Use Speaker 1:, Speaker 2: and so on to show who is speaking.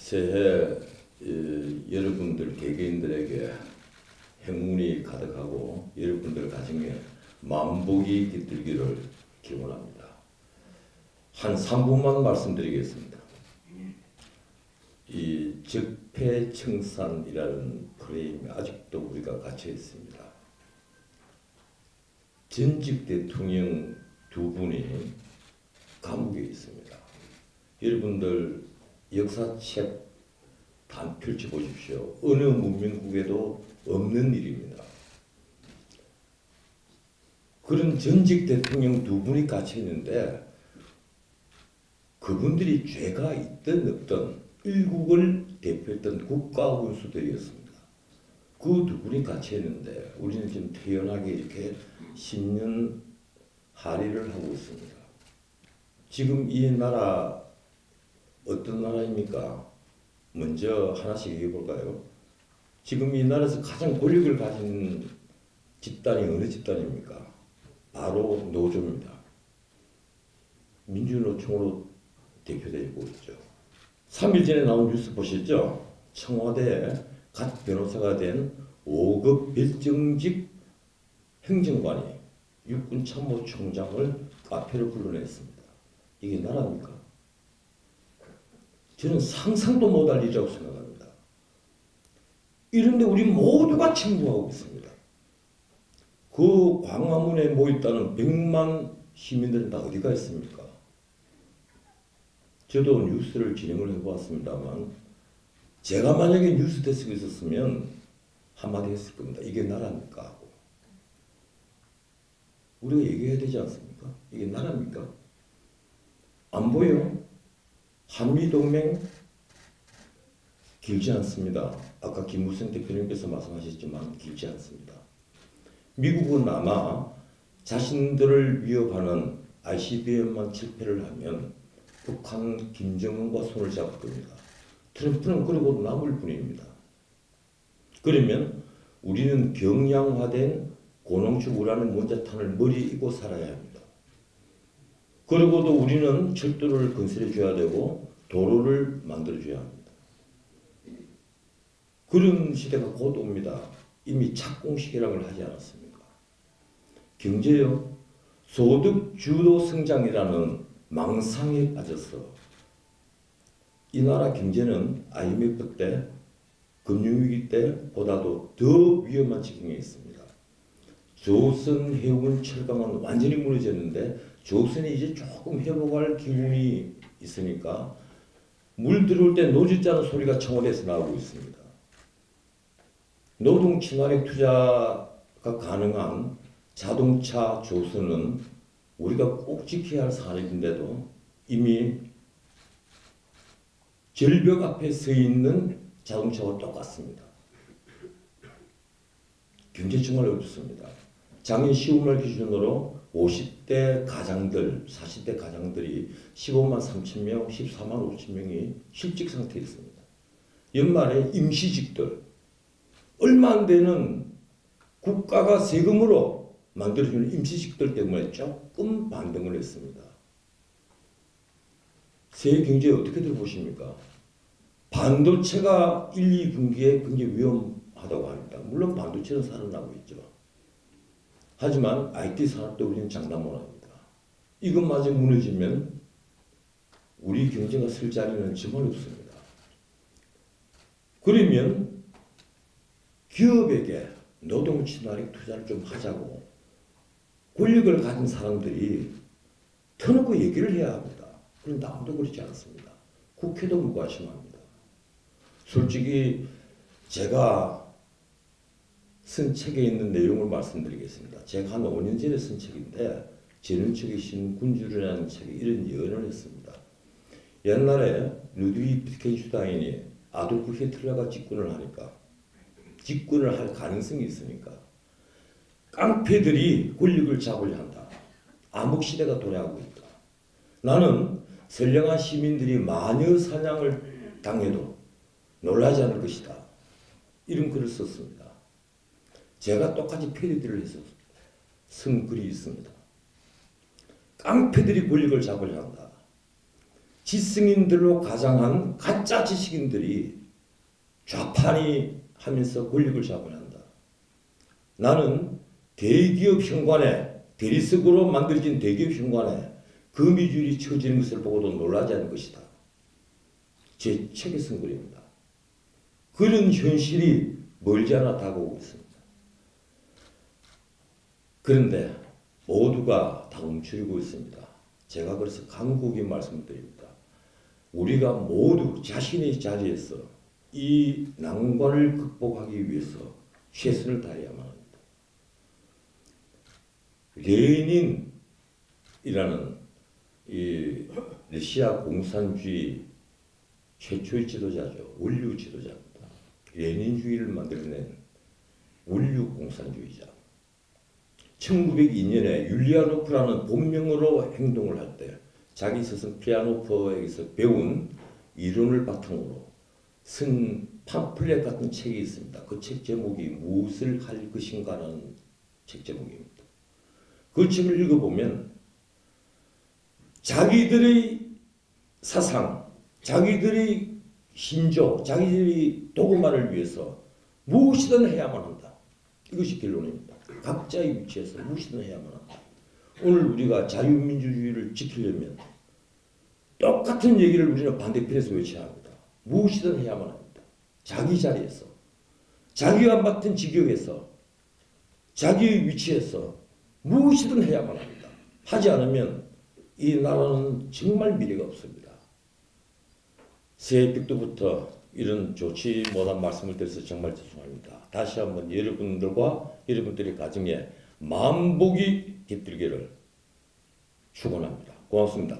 Speaker 1: 새해 여러분들 개개인들에게 행운이 가득하고 여러분들 가정에 만복이 깃들기를 기원합니다. 한 3분만 말씀드리겠습니다. 이 적폐청산이라는 프레임이 아직도 우리가 갇혀 있습니다. 전직 대통령 두 분이 감옥에 있습니다. 여러분들 역사책 다 펼쳐보십시오. 어느 문명국에도 없는 일입니다. 그런 전직 대통령 두 분이 갇혀 있는데 그분들이 죄가 있든 없든 일국을 대표했던 국가군수들이었습니다. 그 두 분이 갇혀 있는데 우리는 지금 태연하게 이렇게 10년 할애를 하고 있습니다. 지금 이 나라 어떤 나라입니까? 먼저 하나씩 얘기해 볼까요? 지금 이 나라에서 가장 권력을 가진 집단이 어느 집단입니까? 바로 노조입니다. 민주노총으로 대표되고 있죠. 3일 전에 나온 뉴스 보셨죠? 청와대 갓 변호사가 된 5급 별정직 행정관이 육군참모총장을 카페로 불러냈습니다. 이게 나라입니까? 저는 상상도 못할 일이라고 생각합니다. 이런데 우리 모두가 침묵하고 있습니다. 그 광화문에 모였다는 100만 시민들은 다 어디가 있습니까? 저도 뉴스를 진행을 해보았습니다만 제가 만약에 뉴스 데스크에 있었으면 한마디 했을 겁니다. 이게 나라입니까? 하고. 우리가 얘기해야 되지 않습니까? 이게 나라입니까? 안 보여? 한미동맹 길지 않습니다. 아까 김무성 대표님께서 말씀하셨지만 길지 않습니다. 미국은 아마 자신들을 위협하는 ICBM만 실패를 하면 북한 김정은과 손을 잡을 겁니다. 트럼프는 그러고 남을 뿐입니다. 그러면 우리는 경량화된 고농축 우라늄 원자탄을 머리에 이고 살아야 합니다. 그리고도 우리는 철도를 건설해 줘야 되고 도로를 만들어 줘야 합니다. 그런 시대가 곧 옵니다. 이미 착공식이라는 걸 하지 않았습니까? 경제요. 소득 주도 성장이라는 망상에 빠져서 이 나라 경제는 IMF 때 금융위기 때보다도 더 위험한 지경에 있습니다. 조선 해운 철강은 완전히 무너졌는데 조선이 이제 조금 회복할 기운이 있으니까 물 들어올 때 노젓자는 소리가 청와대에서 나오고 있습니다. 노동 친화력 투자가 가능한 자동차 조선은 우리가 꼭 지켜야 할 산업인데도 이미 절벽 앞에 서 있는 자동차와 똑같습니다. 경제 정말 어렵습니다. 작년 10월 기준으로 50대 가장들, 40대 가장들이 15만 3천 명, 14만 5천 명이 실직 상태에 있습니다. 연말에 임시직들, 얼마 안 되는 국가가 세금으로 만들어주는 임시직들 때문에 조금 반등을 했습니다. 세계 경제에 어떻게들 보십니까? 반도체가 1, 2분기에 굉장히 위험하다고 합니다. 물론 반도체는 살아나고 있죠. 하지만 IT 산업도 우리는 장담 못합니다. 이것마저 무너지면 우리 경제가 설 자리는 정말 없습니다. 그러면 기업에게 노동 친화력 투자를 좀 하자고 권력을 가진 사람들이 터놓고 얘기를 해야 합니다. 그런데 아무도 그렇지 않습니다. 국회도 무관심합니다. 솔직히 제가 쓴 책에 있는 내용을 말씀드리겠습니다. 제가 한 5년 전에 쓴 책인데 재능책의 신군주라는 책에 이런 예언을 했습니다. 옛날에 루드위히 비트겐슈타인이 아돌프 히틀러가 집권을 하니까 집권을 할 가능성이 있으니까 깡패들이 권력을 잡으려 한다. 암흑시대가 도래하고 있다. 나는 선량한 시민들이 마녀 사냥을 당해도 놀라지 않을 것이다. 이런 글을 썼습니다. 제가 똑같이 패러디를 해서 쓴 글이 있습니다. 깡패들이 권력을 잡으려 한다. 지승인들로 가장한 가짜 지식인들이 좌판이 하면서 권력을 잡아야 한다. 나는 대기업 현관에 대리석으로 만들어진 대기업 현관에 거미줄이 쳐지는 것을 보고도 놀라지 않을 것이다. 제 책에 쓴 글입니다. 그런 현실이 멀지 않아 다가오고 있습니다. 그런데 모두가 다 움츠리고 있습니다. 제가 그래서 간곡히 말씀드립니다. 우리가 모두 자신의 자리에서 이 난관을 극복하기 위해서 최선을 다해야만 합니다. 레닌이라는 이 러시아 공산주의 최초의 지도자죠. 원류 지도자입니다. 레닌주의를 만들어낸 원류 공산주의자. 1902년에 율리아노프라는 본명으로 행동을 할 때 자기 스승 플레아노프에게서 배운 이론을 바탕으로 쓴 팜플렛 같은 책이 있습니다. 그 책 제목이 무엇을 할 것인가라는 책 제목입니다. 그 책을 읽어보면 자기들의 사상, 자기들의 신조, 자기들의 도구만을 위해서 무엇이든 해야만 한다. 이것이 결론입니다. 각자의 위치에서 무엇이든 해야만 한다. 오늘 우리가 자유민주주의를 지키려면 똑같은 얘기를 우리는 반대편에서 외쳐야 합니다. 무엇이든 해야만 합니다. 자기 자리에서, 자기가 맡은 직역에서, 자기의 위치에서 무엇이든 해야만 합니다. 하지 않으면 이 나라는 정말 미래가 없습니다. 새해 빅도부터 이런 좋지 못한 말씀을 드려서 정말 죄송합니다. 다시 한번 여러분들과 여러분들의 가정에 만복이 깃들기를 축원합니다. 고맙습니다.